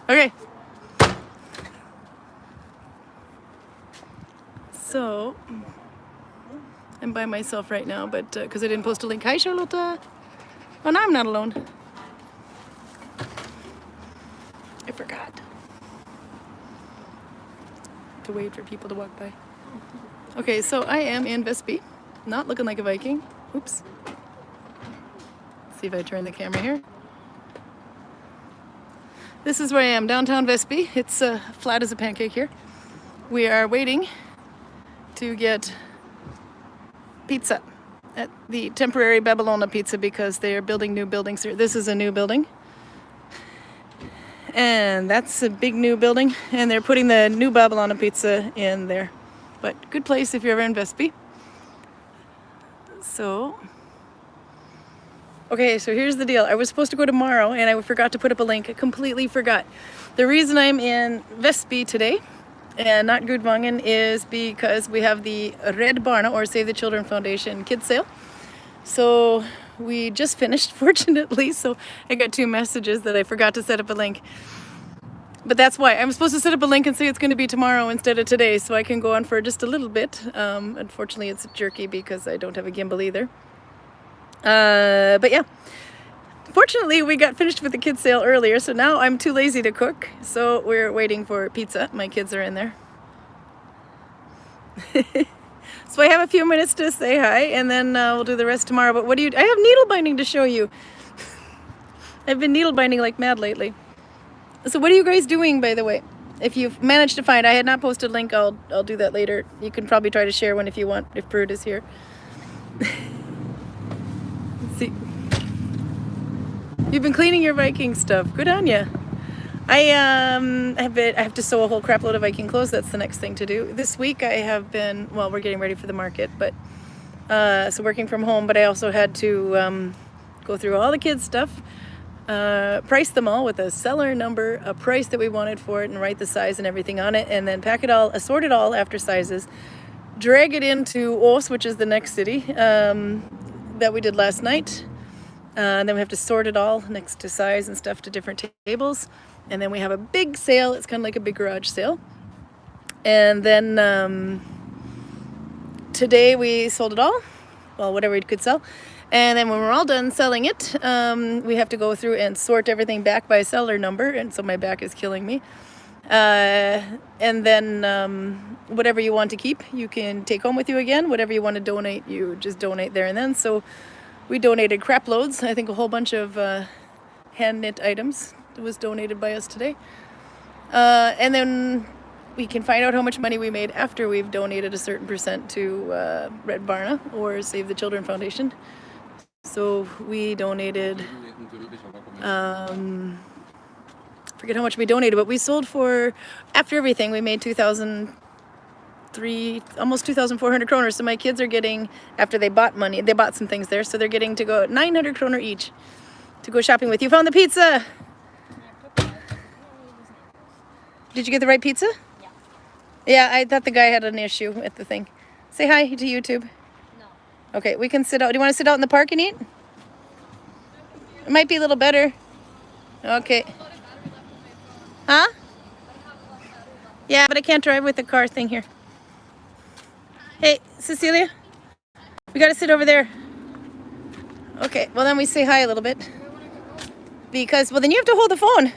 Okay. So, I'm by myself right now, but because I didn't post a link. Hi, Charlotte. Oh, no, I'm not alone. I forgot to wait for people to walk by. Okay, so I am in Vespi, not looking like a Viking. Oops. See if I turn the camera here. This is where I am, downtown Vespi. It's flat as a pancake here. We are waiting to get pizza at the temporary Babylona Pizza because they are building new buildings here. This is a new building. And that's a big new building. And they're putting the new Babylona Pizza in there. But good place if you're ever in Vespi. So, okay, so here's the deal. I was supposed to go tomorrow and I forgot to put up a link. I completely forgot. The reason I'm in Vespi today and not Gudvangen is because we have the Red Barna, or Save the Children Foundation, kids sale. So we just finished, fortunately, so I got 2 messages that I forgot to set up a link. But that's why. I'm supposed to set up a link and say it's going to be tomorrow instead of today, so I can go on for just a little bit. Unfortunately, it's jerky because I don't have a gimbal either. But yeah. Fortunately, we got finished with the kids' sale earlier, so now I'm too lazy to cook. So we're waiting for pizza. My kids are in there. So I have a few minutes to say hi, and then we'll do the rest tomorrow. But what do you... I have needle binding to show you. I've been needle binding like mad lately. So what are you guys doing, by the way? If you've managed to find... I had not posted a link. I'll do that later. You can probably try to share one if you want, if Brood is here. Let's see. You've been cleaning your Viking stuff. Good on you. I have to sew a whole crap load of Viking clothes. That's the next thing to do. This week I have been, well, we're getting ready for the market, but so working from home, but I also had to go through all the kids' stuff, price them all with a seller number, a price that we wanted for it, and write the size and everything on it, and then pack it all, assort it all after sizes, drag it into Os, which is the next city that we did last night. And then we have to sort it all next to size and stuff to different tables. And then we have a big sale. It's kind of like a big garage sale. And then today we sold it all. Well, whatever we could sell. And then when we're all done selling it, we have to go through and sort everything back by seller number. And so my back is killing me. And then whatever you want to keep, you can take home with you again. Whatever you want to donate, you just donate there and then. So we donated crap loads. I think a whole bunch of hand knit items was donated by us today. And then we can find out how much money we made after we've donated a certain percent to Red Barna or Save the Children Foundation. So we donated, forget how much we donated, but we sold for, after everything, we made almost 2,400 kroner. So my kids are getting, after they bought money, they bought some things there, so they're getting to go 900 kroner each to go shopping with. You found the pizza. Did you get the right pizza? Yeah. Yeah, I thought the guy had an issue with the thing. Say hi to YouTube. No. Okay, we can sit out. Do you want to sit out in the park and eat? It might be a little better. Okay. Huh? Yeah, but I can't drive with the car thing here. Hey, Cecilia, we got to sit over there. Okay, well then we say hi a little bit. Because, well then you have to hold the phone.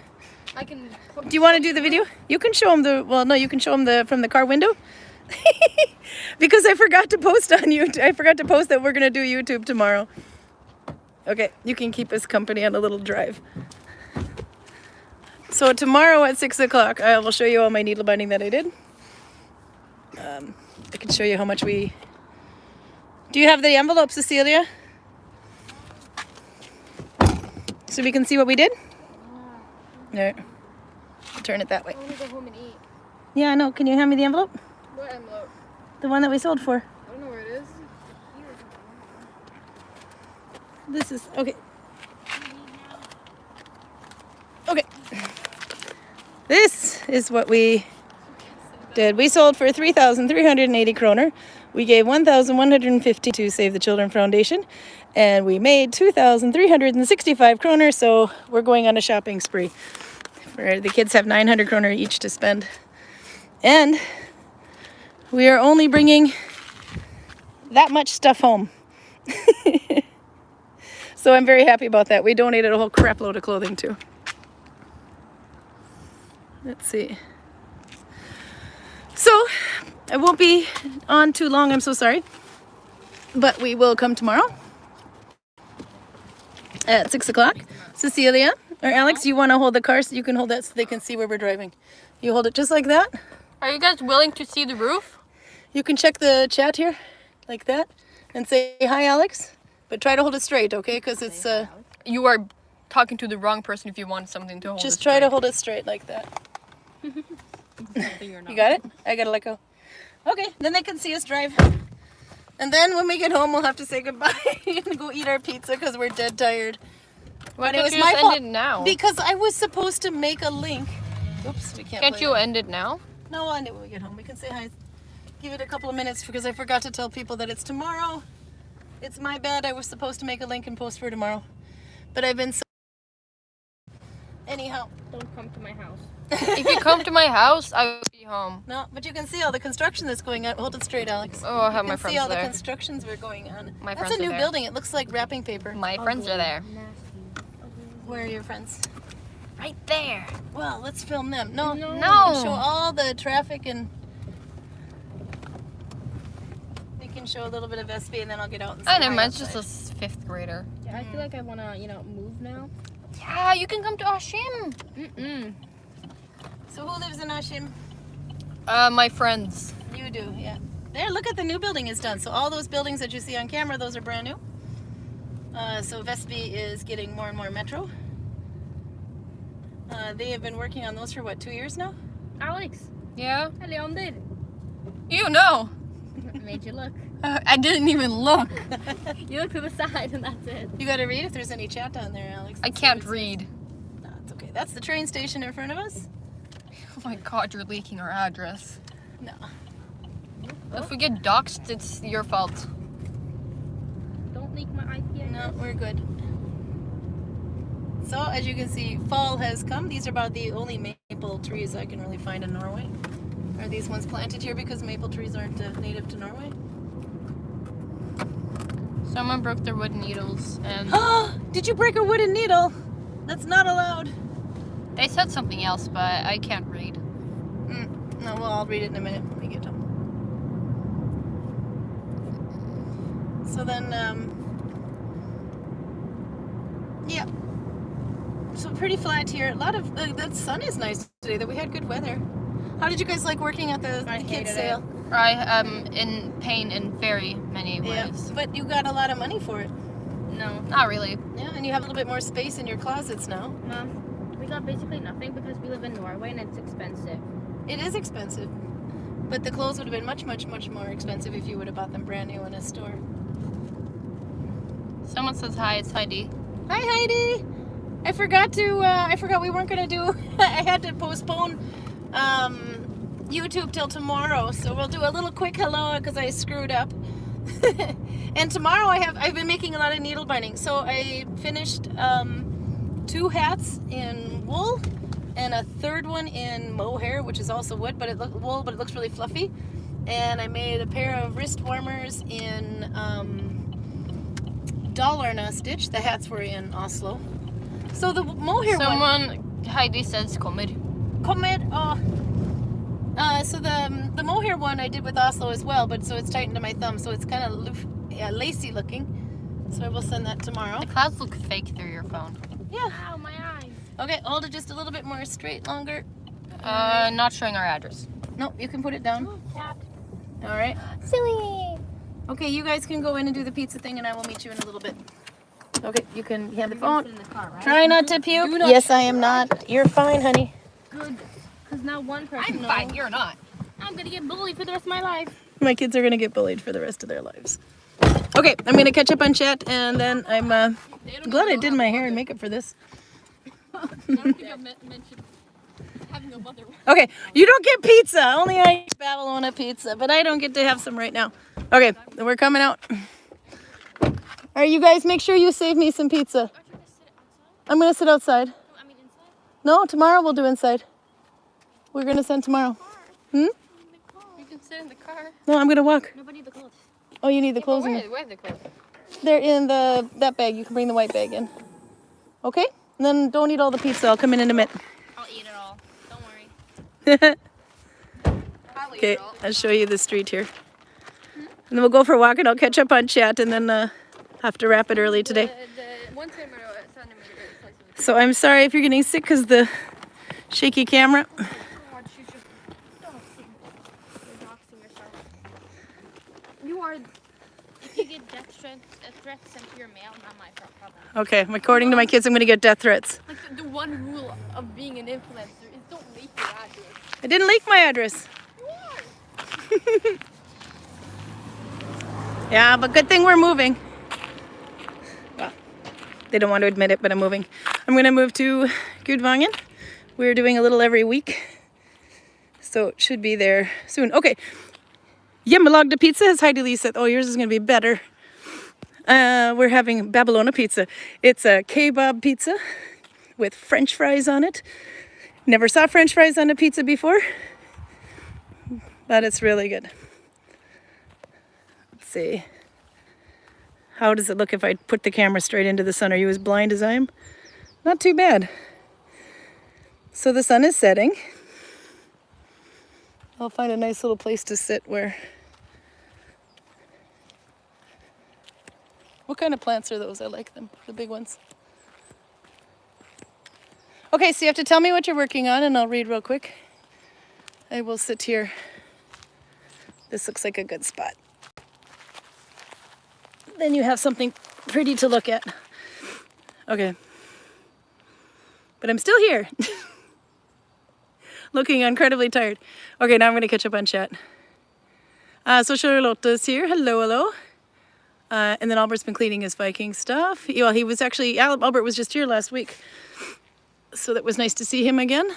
I can... Do you want to do the video? You can show them the, well no, you can show them from the car window. Because I forgot to post on YouTube. I forgot to post that we're going to do YouTube tomorrow. Okay, you can keep us company on a little drive. So tomorrow at 6 o'clock, I will show you all my needle binding that I did. I can show you how much we... Do you have the envelope, Cecilia? So we can see what we did? All right. I'll turn it that way. I want to go home and eat. Yeah, I know. Can you hand me the envelope? What envelope? The one that we sold for. I don't know where it is. This is... Okay. Okay. This is what we did. We sold for 3,380 kroner. We gave 1,150 to Save the Children Foundation. And we made 2,365 kroner, so we're going on a shopping spree. where the kids have 900 kroner each to spend. And we are only bringing that much stuff home. So I'm very happy about that. We donated a whole crap load of clothing too. Let's see. So I won't be on too long, I'm so sorry. But we will come tomorrow at 6 o'clock. Cecilia or Alex, you want to hold the car so you can hold that so they can see where we're driving. You hold it just like that. Are you guys willing to see the roof? You can check the chat here like that and say hi, Alex. But try to hold it straight, okay? Because it's You are talking to the wrong person if you want something to hold. just try to hold it straight like that. You got it? I gotta let go. Okay, then they can see us drive. And then when we get home, we'll have to say goodbye and go eat our pizza because we're dead tired. Why But it can't was you my just fault end it now? because I was supposed to make a link. Oops, we can't. Can't play you that. end it now? No, we'll end it when we get home. We can say hi. Give it a couple of minutes because I forgot to tell people that it's tomorrow. It's my bad. I was supposed to make a link and post for tomorrow. But I've been so... Anyhow. Don't come to my house. If you come to my house, I will be home. No, but you can see all the construction that's going on. Hold it straight, Alex. Oh, I have You my can see friends all the there. constructions we're going on. My That's friends a are new there. building. It looks like wrapping paper. My friends are there. Nasty. Where are your friends? Right there. Well, let's film them. No. No. Show all the traffic and... We can show a little bit of SB and then I'll get out and say I know, hi mine's just outside. a 5th grader. Yeah, I feel like I wanna, move now. Yeah, you can come to Ashim. Mm-mm. So who lives in Ashim? My friends. You do, yeah. There, look at the new building is done. So all those buildings that you see on camera, those are brand new. So Vesby is getting more and more metro. They have been working on those for what, 2 years now? Alex, Yeah? Leander, You know. made you look. I didn't even look. You look to the side and that's it. You gotta read if there's any chat down there, Alex. I Let's see can't what it says. read. No, it's okay. That's the train station in front of us. Oh my god, you're leaking our address. No. If we get doxxed, it's your fault. Don't leak my IP. No, we're good. So, as you can see, fall has come. These are about the only maple trees I can really find in Norway. Are these ones planted here because maple trees aren't native to Norway? Someone broke their wooden needles and Did you break a wooden needle? That's not allowed. they said something else, but I can't read. No, well, I'll read it in a minute when we get home. So then, yeah. So pretty flat here. A lot of, the sun is nice today, that we had good weather. How did you guys like working at the kids' hated sale? I am in pain in very many Yeah, ways. but you got a lot of money for it. No, Not really. Yeah, and you have a little bit more space in your closets now. no. We got basically nothing because we live in Norway and it's expensive. It is expensive. But the clothes would have been much, much, much more expensive if you would have bought them brand new in a store. Someone says hi, it's Heidi. Hi, Heidi! I forgot we weren't gonna do, I had to postpone YouTube till tomorrow, so we'll do a little quick hello because I screwed up. And tomorrow I've been making a lot of needle binding. So I finished 2 hats in wool and a 3rd one in mohair, which is also wood, but it looks really fluffy. And I made a pair of wrist warmers in Dalarna stitch. The hats were in Oslo. So the mohair one. Heidi says kommer. So the mohair one I did with Oslo as well, but so it's tightened to my thumb, so it's kind of lacy looking. So I will send that tomorrow. The clouds look fake through your phone. Yeah. Ow, my eyes. Okay, hold it just a little bit more straight, longer. Not showing our address. No, you can put it down. Cat. All right. Silly. Okay, you guys can go in and do the pizza thing, and I will meet you in a little bit. Okay, you can hand the You're gonna phone. sit in the car, right? Try not to puke. Yes, I am not. You're fine, honey. Good. Because now one person I'm knows fine, you're not. I'm gonna get bullied for the rest of my life. My kids are gonna get bullied for the rest of their lives. Okay, I'm gonna catch up on chat, and then I'm glad I did my hair and makeup for this. I don't think I mentioned having a mother. Okay, you don't get pizza. Only I eat Babylona pizza, but I don't get to have some right now. Okay, we're coming out. All right, you guys, make sure you save me some pizza. I'm gonna sit outside. No, tomorrow we'll do inside. We're gonna send tomorrow. Hmm? You can sit in the car. No, I'm gonna walk. Nobody need the clothes. Oh, you need the clothes in Where are the clothes? They're in that bag. You can bring the white bag in. Okay? And then don't eat all the pizza. I'll come in a minute. I'll eat it all. Don't worry. I'll eat Okay, it all. I'll show you the street here. And then we'll go for a walk and I'll catch up on chat and then have to wrap it early today. The 1 centimeter slice of it. So I'm sorry if you're getting sick because the shaky camera. God, she's just doxing. You're doxing yourself. You are. If you get death threats sent to your mail, not my problem. Okay, according to my kids, I'm going to get death threats. Like the one rule of being an influencer is don't leak your address. I didn't leak my address. You are. Yeah, but good thing we're moving. Well, they don't want to admit it, but I'm moving. I'm going to move to Gudvangen. We're doing a little every week. So it should be there soon. Okay. Hjemmelagda pizza, as Heidi Lee said. Oh, yours is going to be better. We're having Babylona pizza. It's a kebab pizza with French fries on it. Never saw French fries on a pizza before, but it's really good. Let's see. How does it look if I put the camera straight into the sun? Are you as blind as I am? Not too bad. So the sun is setting. I'll find a nice little place to sit where... What kind of plants are those? I like them, the big ones. Okay, so you have to tell me what you're working on and I'll read real quick. I will sit here. This looks like a good spot. Then you have something pretty to look at. Okay. But I'm still here. Looking incredibly tired. Okay, now I'm going to catch up on chat. So Charlotte's here. Hello, hello. And then Albert's been cleaning his Viking stuff. Well, he was actually, Albert was just here last week. So that was nice to see him again.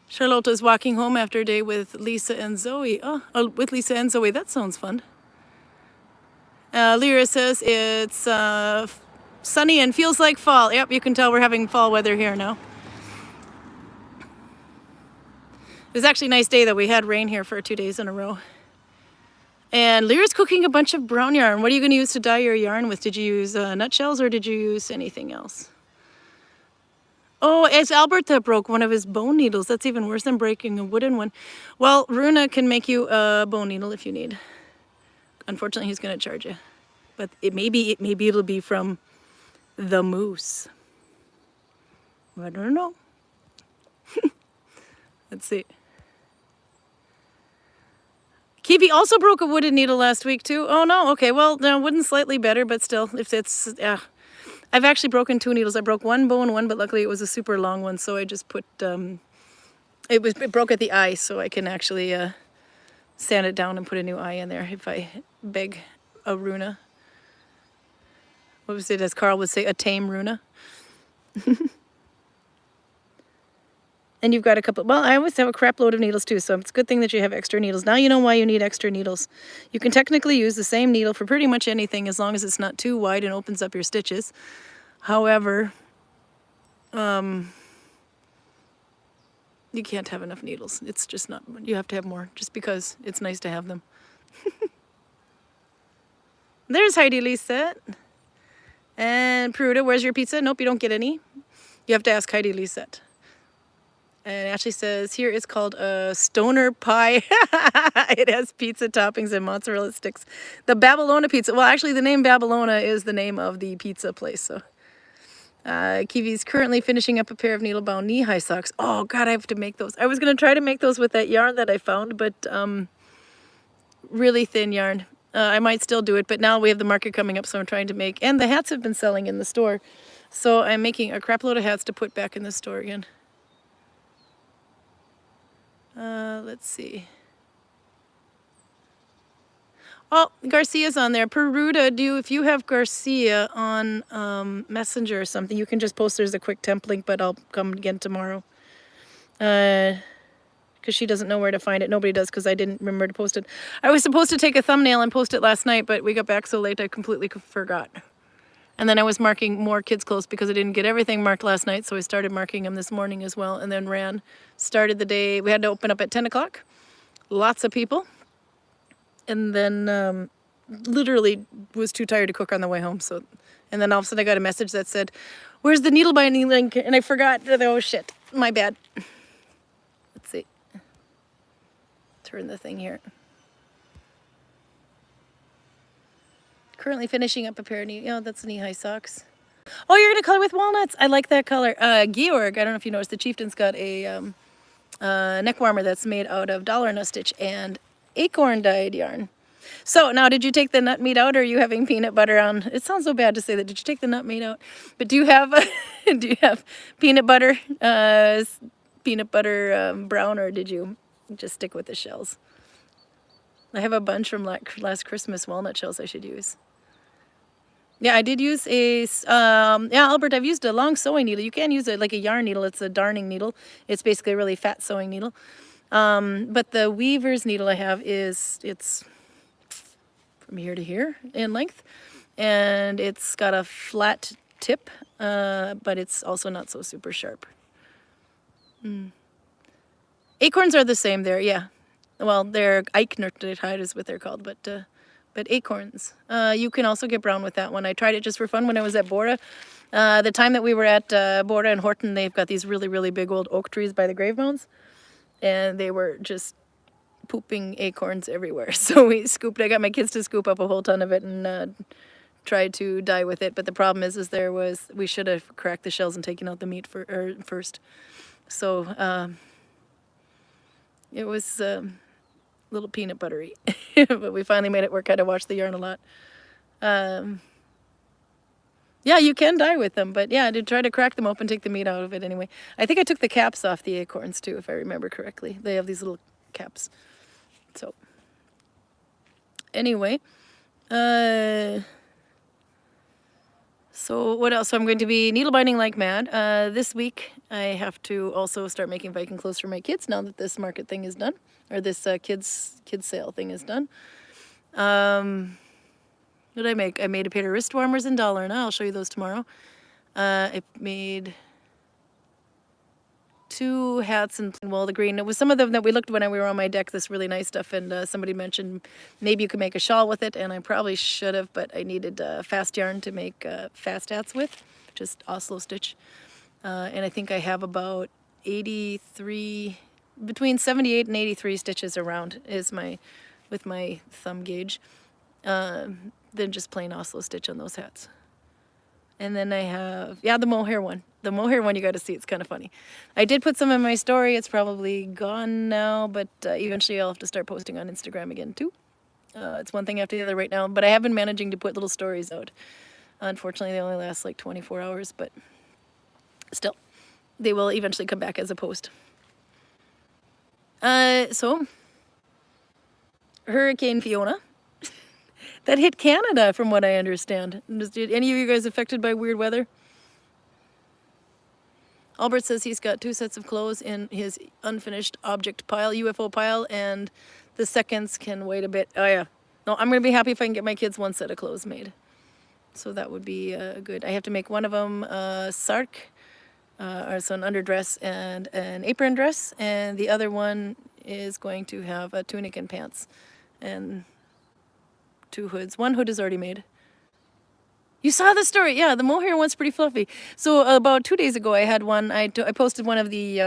Charlotte's walking home after a day with Lisa and Zoe. Oh, with Lisa and Zoe. That sounds fun. Lyra says it's sunny and feels like fall. Yep, you can tell we're having fall weather here now. It was actually a nice day though. We had rain here for 2 days in a row. And Lyra's cooking a bunch of brown yarn. What are you going to use to dye your yarn with? Did you use nutshells or did you use anything else? Oh, it's Albert that broke one of his bone needles. That's even worse than breaking a wooden one. Well, Runa can make you a bone needle if you need. Unfortunately, he's going to charge you. But maybe it'll be from the moose. I don't know. Let's see. Kiwi also broke a wooden needle last week too. Oh no, okay, well, no, wooden's slightly better, but still, if it's, yeah. I've actually broken 2 needles. I broke one bone one, but luckily it was a super long one, so I just put, it broke at the eye, so I can actually sand it down and put a new eye in there if I beg a Runa. What was it, as Carl would say, a tame Runa? And you've got a couple, well, I always have a crap load of needles too, so it's a good thing that you have extra needles. Now you know why you need extra needles. You can technically use the same needle for pretty much anything as long as it's not too wide and opens up your stitches. However, you can't have enough needles. It's just not, you have to have more just because it's nice to have them. There's Heidi Lisette. And Peruta, where's your pizza? Nope, you don't get any. You have to ask Heidi Lisette. And Ashley says, here it's called a stoner pie. It has pizza toppings and mozzarella sticks. The Babylona pizza. Well, actually, the name Babylona is the name of the pizza place. So, Kiwi's currently finishing up a pair of needle-bound knee-high socks. Oh, God, I have to make those. I was going to try to make those with that yarn that I found, but really thin yarn. I might still do it, but now we have the market coming up, so I'm trying to make... And the hats have been selling in the store. So I'm making a crap load of hats to put back in the store again. Let's see. Oh, Garcia's on there. Peruta, if you have Garcia on Messenger or something, you can just post. There's a quick temp link, but I'll come again tomorrow. Because she doesn't know where to find it. Nobody does because I didn't remember to post it. I was supposed to take a thumbnail and post it last night, but we got back so late I completely forgot. And then I was marking more kids' clothes because I didn't get everything marked last night, so I started marking them this morning as well, and then started the day. We had to open up at 10 o'clock. Lots of people. And then literally was too tired to cook on the way home. So, and then all of a sudden I got a message that said, "Where's the needle binding link?" And I forgot. Oh shit, my bad. Let's see. Turn the thing here. Currently finishing up a pair of that's knee-high socks. Oh, you're gonna color with walnuts. I like that color. Georg, I don't know if you noticed, the chieftain's got a neck warmer that's made out of dollar nut stitch and acorn dyed yarn. So now, did you take the nut meat out, or are you having peanut butter on? It sounds so bad to say that. Did you take the nut meat out? But do you have do you have peanut butter brown, or did you just stick with the shells? I have a bunch from last Christmas walnut shells I should use. Yeah, I did use Albert, I've used a long sewing needle. You can use it like a yarn needle. It's a darning needle. It's basically a really fat sewing needle. But the weaver's needle I have it's from here to here in length. And it's got a flat tip, but it's also not so super sharp. Acorns are the same there, yeah. Well, they're Eichnertide is what they're called, but acorns. You can also get brown with that one. I tried it just for fun when I was at Bora. The time that we were at Bora and Horton, they've got these really, really big old oak trees by the grave mounds. And they were just pooping acorns everywhere. So I got my kids to scoop up a whole ton of it and tried to dye with it. But the problem is we should have cracked the shells and taken out the meat first. So it was little peanut buttery, but we finally made it work. I had to wash the yarn a lot. Yeah, you can dye with them, but yeah, I did try to crack them open, take the meat out of it anyway. I think I took the caps off the acorns too, if I remember correctly. They have these little caps. So anyway, so what else? So I'm going to be needle binding like mad. This week I have to also start making Viking clothes for my kids now that this market thing is done, or this kids sale thing is done. What did I make? I made a pair of wrist warmers in dollar, and I'll show you those tomorrow. I made 2 hats in the green. It was some of them that we looked when we were on my deck, this really nice stuff, and somebody mentioned maybe you could make a shawl with it, and I probably should have, but I needed fast yarn to make fast hats with, just Oslo stitch. And I think I have about 83, between 78 and 83 stitches around with my thumb gauge. Then just plain Oslo stitch on those hats. And then I have, the mohair one. The mohair one you got to see. It's kind of funny. I did put some in my story. It's probably gone now, but eventually I'll have to start posting on Instagram again too. It's one thing after the other right now, but I have been managing to put little stories out. Unfortunately, they only last like 24 hours, but still, they will eventually come back as a post. So, Hurricane Fiona. That hit Canada, from what I understand. Did any of you guys affected by weird weather? Albert says he's got 2 sets of clothes in his unfinished object pile, UFO pile, and the seconds can wait a bit. Oh yeah. No, I'm going to be happy if I can get my kids 1 set of clothes made. So that would be good. I have to make one of them sark, or so an underdress and an apron dress, and the other one is going to have a tunic and pants. And 2 hoods. 1 hood is already made. You saw the story. Yeah, the mohair one's pretty fluffy. So about 2 days ago I had one. I posted one of the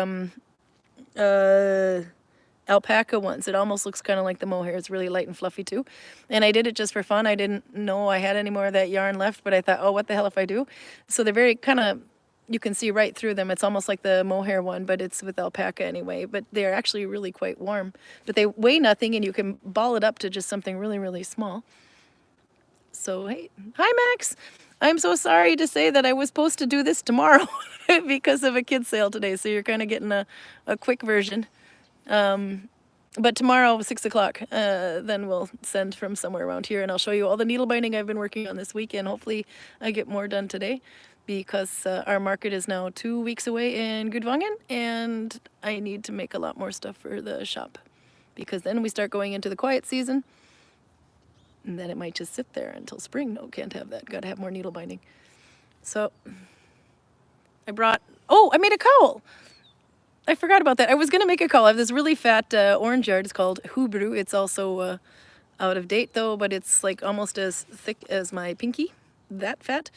alpaca ones. It almost looks kind of like the mohair. It's really light and fluffy too. And I did it just for fun. I didn't know I had any more of that yarn left, but I thought, oh, what the hell if I do? So they're very kind of, you can see right through them. It's almost like the mohair one, but it's with alpaca anyway. But they're actually really quite warm. But they weigh nothing, and you can ball it up to just something really, really small. So, hey, hi Max. I'm so sorry to say that I was supposed to do this tomorrow because of a kids sale today. So you're kind of getting a quick version. But tomorrow, 6 o'clock, then we'll send from somewhere around here, and I'll show you all the needle binding I've been working on this weekend. Hopefully I get more done today, because our market is now 2 weeks away in Gudvangen, and I need to make a lot more stuff for the shop, because then we start going into the quiet season. And then it might just sit there until spring. No, can't have that. Got to have more needle binding. So I made a cowl. I forgot about that. I was going to make a cowl. I have this really fat orange yard. It's called Hubru. It's also out of date though, but it's like almost as thick as my pinky, that fat.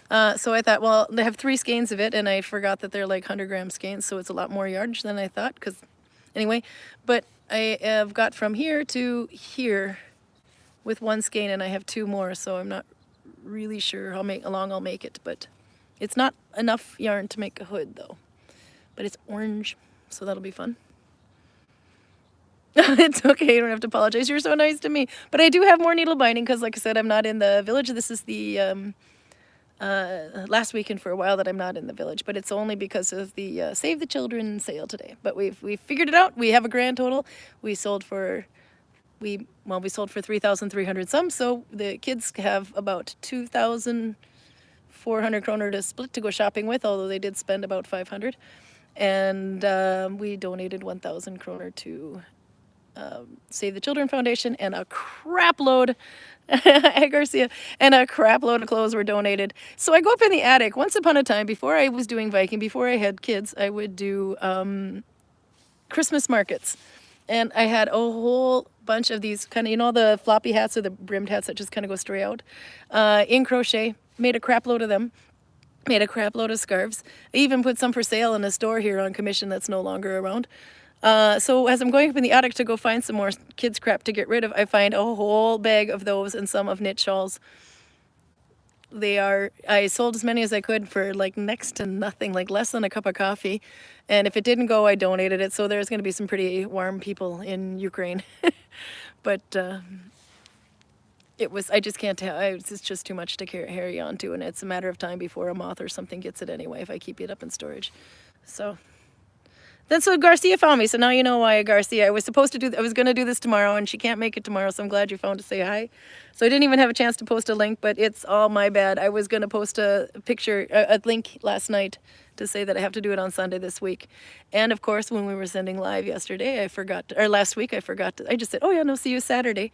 So I thought, well, they have 3 skeins of it, and I forgot that they're like 100-gram skeins, so it's a lot more yardage than I thought. Because anyway, but I have got from here to here with 1 skein, and I have 2 more, so I'm not really sure how long I'll make it. But it's not enough yarn to make a hood though. But it's orange, so that'll be fun. It's okay, you don't have to apologize. You're so nice to me. But I do have more needle binding because, like I said, I'm not in the village. This is the last weekend for a while that I'm not in the village, but it's only because of the Save the Children sale today. But we've figured it out. We have a grand total. We sold for 3,300 some, so the kids have about 2,400 kroner to split to go shopping with, although they did spend about 500. And we donated 1,000 kroner to Save the Children Foundation, and a crap load Garcia, and a crap load of clothes were donated. So I go up in the attic. Once upon a time, before I was doing Viking, before I had kids, I would do Christmas markets. And I had a whole bunch of these kind of, you know, the floppy hats or the brimmed hats that just kind of go straight out in crochet. Made a crap load of them. Made a crap load of scarves. I even put some for sale in a store here on commission that's no longer around. So as I'm going up in the attic to go find some more kids crap to get rid of, I find a whole bag of those and some of knit shawls. I sold as many as I could for like next to nothing, like less than a cup of coffee. And if it didn't go, I donated it. So there's going to be some pretty warm people in Ukraine. But I just can't tell. It's just too much to carry on to. And it's a matter of time before a moth or something gets it anyway, if I keep it up in storage. So then so Garcia found me. So now you know why Garcia. I was going to do this tomorrow, and she can't make it tomorrow. So I'm glad you phoned to say hi. So I didn't even have a chance to post a link, but it's all my bad. I was going to post a link last night to say that I have to do it on Sunday this week. And of course, when we were sending live yesterday, last week, I forgot to, I just said, oh yeah, no, see you Saturday.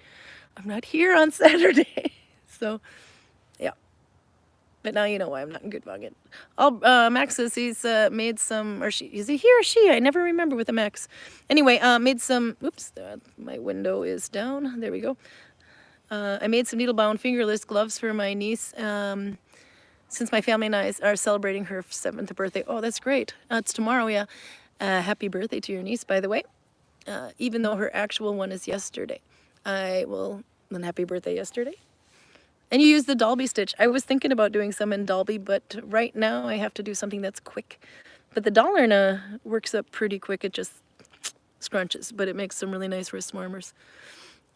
I'm not here on Saturday. So yeah. But now you know why I'm not in Gudvangen. Max says he's made some, is he he or she? I never remember with a Max. Anyway, made some, oops, my window is down. There we go. I made some needle-bound fingerless gloves for my niece since my family and I are celebrating her 7th birthday. Oh, that's great. It's tomorrow, yeah. Happy birthday to your niece, by the way. Even though her actual one is yesterday. Then happy birthday yesterday. And you use the Dalby stitch. I was thinking about doing some in Dalby, but right now I have to do something that's quick. But the Dollarna works up pretty quick. It just scrunches, but it makes some really nice wrist warmers.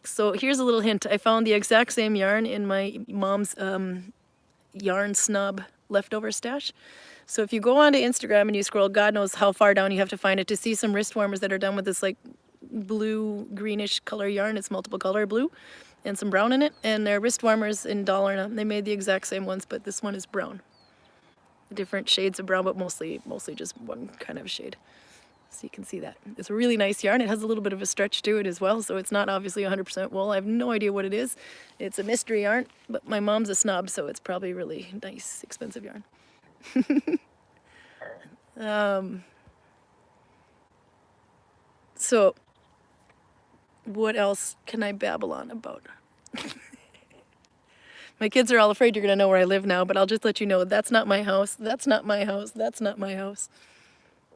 So here's a little hint. I found the exact same yarn in my mom's yarn snob leftover stash. So if you go onto Instagram and you scroll, God knows how far down you have to find it to see some wrist warmers that are done with this like blue greenish color yarn. It's multiple color blue and some brown in it, and they're wrist warmers in Dollarna. They made the exact same ones, but this one is brown. Different shades of brown, but mostly just one kind of shade. So you can see that. It's a really nice yarn. It has a little bit of a stretch to it as well, so it's not obviously 100% wool. I have no idea what it is. It's a mystery yarn, but my mom's a snob, so it's probably really nice, expensive yarn. So what else can I babble on about? My kids are all afraid you're going to know where I live now, but I'll just let you know that's not my house. That's not my house. That's not my house.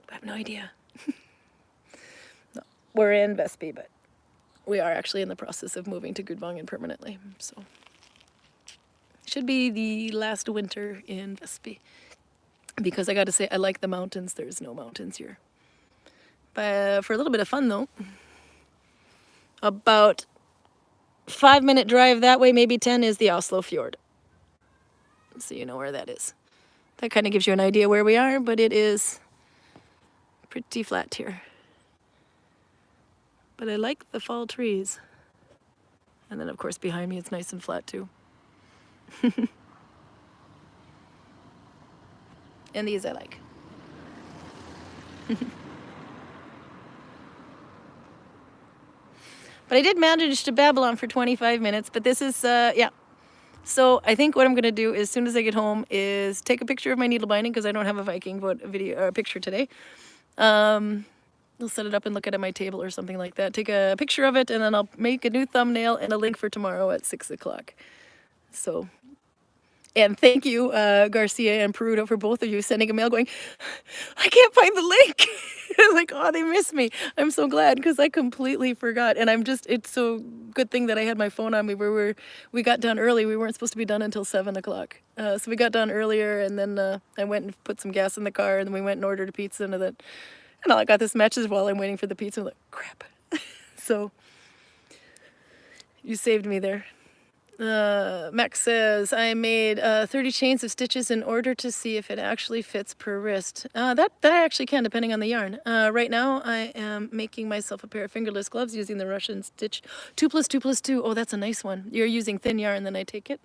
I have no idea. No, we're in Vestby, but we are actually in the process of moving to Gudvangen permanently. So should be the last winter in Vestby. Because I got to say, I like the mountains. There's no mountains here. But for a little bit of fun, though, about 5-minute drive that way, maybe 10, is the Oslo Fjord. So you know where that is. That kind of gives you an idea where we are, but it is pretty flat here. But I like the fall trees. And then, of course, behind me, it's nice and flat, too. And these I like. But I did manage to babble on for 25 minutes, but this is, yeah. So I think what I'm going to do as soon as I get home is take a picture of my needle binding because I don't have a Viking video or picture today. I'll set it up and look at it on my table or something like that. Take a picture of it, and then I'll make a new thumbnail and a link for tomorrow at 6 o'clock. So, and thank you, Garcia and Peruto, for both of you sending a mail going, I can't find the link. Like, oh, they missed me. I'm so glad because I completely forgot. And I'm just, it's so good thing that I had my phone on me. We got done early. We weren't supposed to be done until 7 o'clock. So we got done earlier, and then I went and put some gas in the car, and then we went and ordered a pizza, and then I got this message while I'm waiting for the pizza. I'm like, crap. So you saved me there. Max says, I made 30 chains of stitches in order to see if it actually fits per wrist. That actually can, depending on the yarn. Right now, I am making myself a pair of fingerless gloves using the Russian stitch 2+2+2. Oh, that's a nice one. You're using thin yarn, then I take it.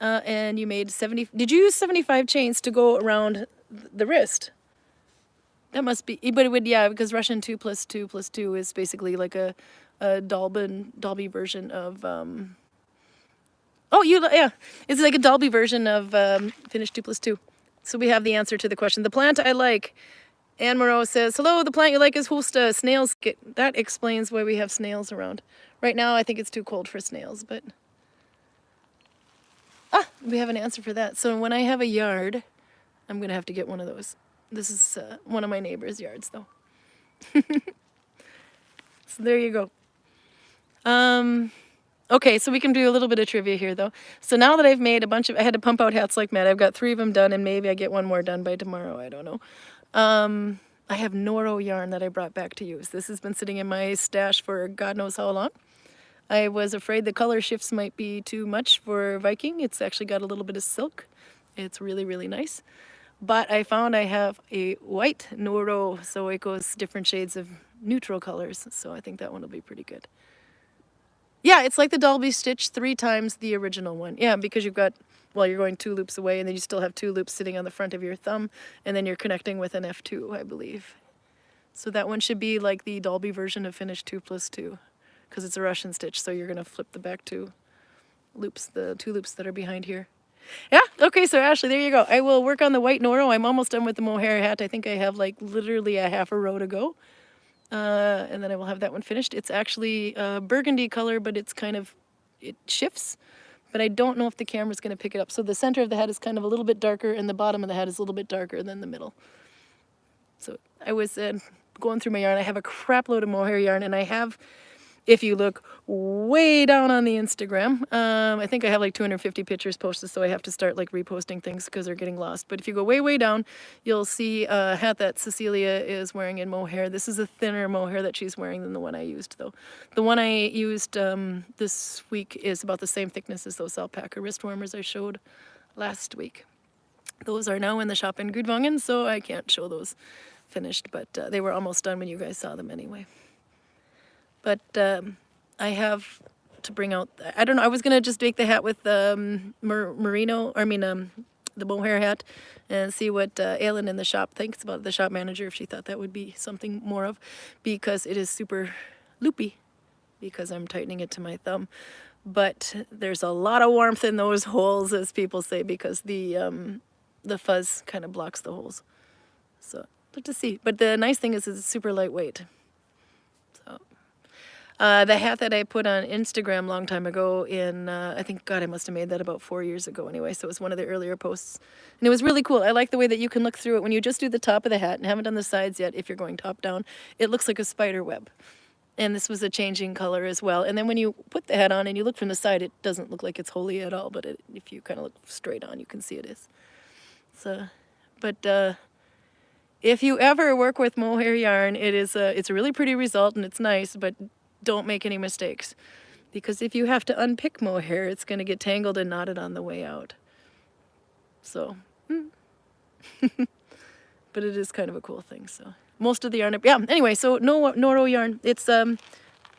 And you made 70. Did you use 75 chains to go around the wrist? That must be, but it would, yeah, because Russian 2+2+2 is basically like a Dalby version of, yeah, it's like a Dalby version of Finnish 2+2. So we have the answer to the question. The plant I like, Anne Moreau says, hello, the plant you like is hosta, snails. That explains why we have snails around. Right now I think it's too cold for snails, but, we have an answer for that. So when I have a yard, I'm going to have to get one of those. This is one of my neighbor's yards, though. So there you go. Okay, so we can do a little bit of trivia here, though. So now that I've made a bunch of, I had to pump out hats like mad. I've got 3 of them done, and maybe I get one more done by tomorrow. I don't know. I have Noro yarn that I brought back to use. This has been sitting in my stash for God knows how long. I was afraid the color shifts might be too much for Viking. It's actually got a little bit of silk. It's really, really nice. But I found I have a white Noro, so it goes different shades of neutral colors. So I think that one will be pretty good. Yeah, it's like the Dalby stitch 3 times the original one. Yeah, because you've got, well, you're going 2 loops away, and then you still have 2 loops sitting on the front of your thumb, and then you're connecting with an F2, I believe. So that one should be like the Dalby version of Finnish 2+2, because it's a Russian stitch, so you're going to flip the back 2 loops, the 2 loops that are behind here. Yeah, okay, so Ashley, there you go. I will work on the white Noro. I'm almost done with the mohair hat. I think I have like literally a half a row to go. And then I will have that one finished. It's actually burgundy color, but it's kind of, it shifts. But I don't know if the camera's going to pick it up. So the center of the hat is kind of a little bit darker, and the bottom of the hat is a little bit darker than the middle. So I was going through my yarn. I have a crap load of mohair yarn, and I have, if you look way down on the Instagram, I think I have like 250 pictures posted, so I have to start like reposting things because they're getting lost. But if you go way, way down, you'll see a hat that Cecilia is wearing in mohair. This is a thinner mohair that she's wearing than the one I used, though. The one I used this week is about the same thickness as those alpaca wrist warmers I showed last week. Those are now in the shop in Gudvangen, so I can't show those finished, but they were almost done when you guys saw them anyway. But I have to bring out, I don't know, I was going to just make the hat with merino, the mohair hat, and see what Aylin in the shop thinks about the shop manager, if she thought that would be something more of, because it is super loopy, because I'm tightening it to my thumb. But there's a lot of warmth in those holes, as people say, because the fuzz kind of blocks the holes. So, but to see. But the nice thing is it's super lightweight. So. The hat that I put on Instagram a long time ago in, I think, God, I must have made that about 4 years ago anyway, so it was one of the earlier posts. And it was really cool. I like the way that you can look through it. When you just do the top of the hat and haven't done the sides yet, if you're going top down, it looks like a spider web. And this was a changing color as well. And then when you put the hat on and you look from the side, it doesn't look like it's holey at all, but if you kind of look straight on, you can see it is. So, but if you ever work with mohair yarn, it's a really pretty result and it's nice, but don't make any mistakes, because if you have to unpick mohair, it's going to get tangled and knotted on the way out. So, but it is kind of a cool thing. So most of the yarn, yeah. Anyway, so Noro yarn. It's not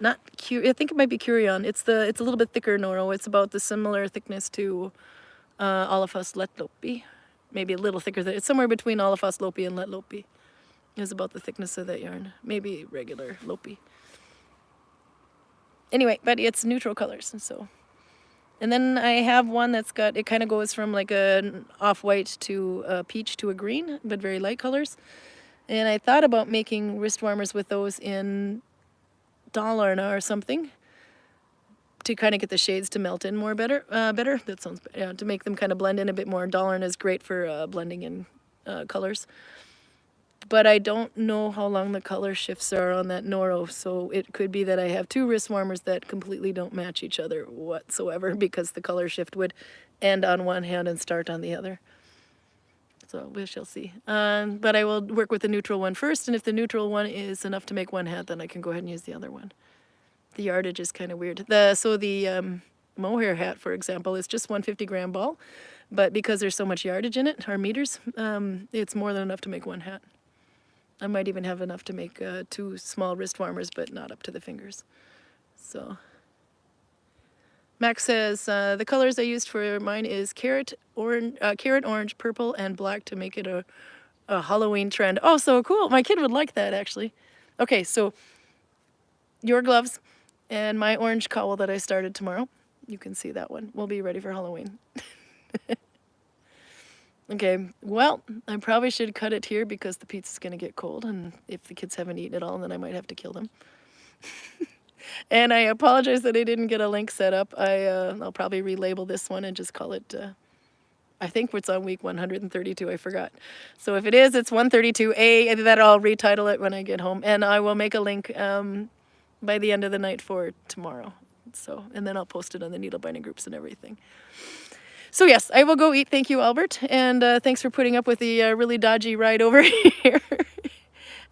I think it might be Curion. It's a little bit thicker Noro. It's about the similar thickness to Alafas Letlopi. Maybe a little thicker. It's somewhere between Alafas Lopi and Letlopi. Is about the thickness of that yarn. Maybe regular Lopi. Anyway, but it's neutral colors, and so. And then I have one that's got, it kind of goes from like an off-white to a peach to a green, but very light colors. And I thought about making wrist warmers with those in Dalarna or something to kind of get the shades to melt in more better. That sounds, yeah, to make them kind of blend in a bit more. Dalarna is great for blending in colors. But I don't know how long the color shifts are on that Noro, so it could be that I have two wrist warmers that completely don't match each other whatsoever because the color shift would end on one hand and start on the other. So we shall see. But I will work with the neutral one first, and if the neutral one is enough to make one hat, then I can go ahead and use the other one. The yardage is kind of weird. The mohair hat, for example, is just 150-gram ball, but because there's so much yardage in it, or meters, it's more than enough to make one hat. I might even have enough to make two small wrist warmers, but not up to the fingers. So Max says the colors I used for mine is carrot orange, purple, and black to make it a Halloween trend. Oh, so cool! My kid would like that actually. Okay, so your gloves and my orange cowl that I started tomorrow. You can see that one. We'll be ready for Halloween. Okay, well, I probably should cut it here because the pizza's going to get cold, and if the kids haven't eaten it all, then I might have to kill them. And I apologize that I didn't get a link set up. I'll probably relabel this one and just call it, I think it's on week 132, I forgot. So if it is, it's 132A, that I'll retitle it when I get home, and I will make a link by the end of the night for tomorrow. So, and then I'll post it on the needle binding groups and everything. So yes, I will go eat. Thank you, Albert. And thanks for putting up with the really dodgy ride over here.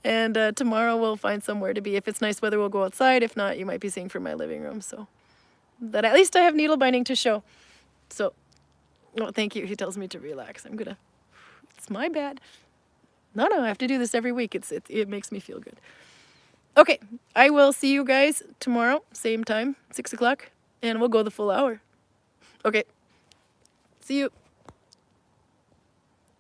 And tomorrow we'll find somewhere to be. If it's nice weather, we'll go outside. If not, you might be seeing from my living room. So that at least I have needle binding to show. So, oh, thank you. He tells me to relax. I'm gonna, it's my bad. No, I have to do this every week. It makes me feel good. Okay, I will see you guys tomorrow, same time, 6 o'clock, and we'll go the full hour. Okay. See you.